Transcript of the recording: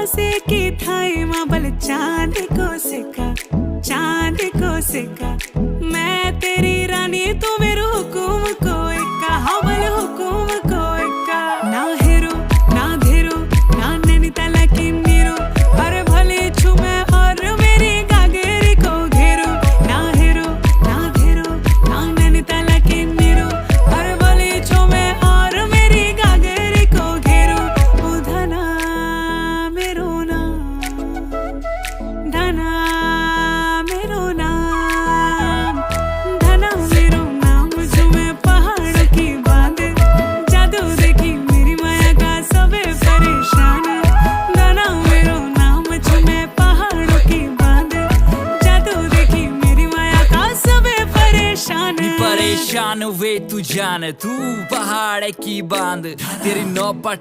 से की थाई माबल चांद को सिक्का मैं तेरी रानी तू मेरू हुकुम को इक्का हवल हुकुम को इक्का ना हेरो ना धेरो ना नैनीताल की नीरो अरे भले छू मैं और मेरी गागेरी को घेरो ना हेरो ना धेरो ना नैनीताल की नीरो अरे भले छू मैं और मेरी गागेरी को घेरो ओ धना मेरो नाम धना मेरो नाम धना मेरो नाम झूमे पहाड़ों की बांध जादू देखी मेरी माया का सबे परेशान धना मेरो नाम झूमे पहाड़ों की बांध जादू देखी मेरी माया का सबे परेशान परेशान वे तू जान तू पहाड़ की बांध तेरी नौपट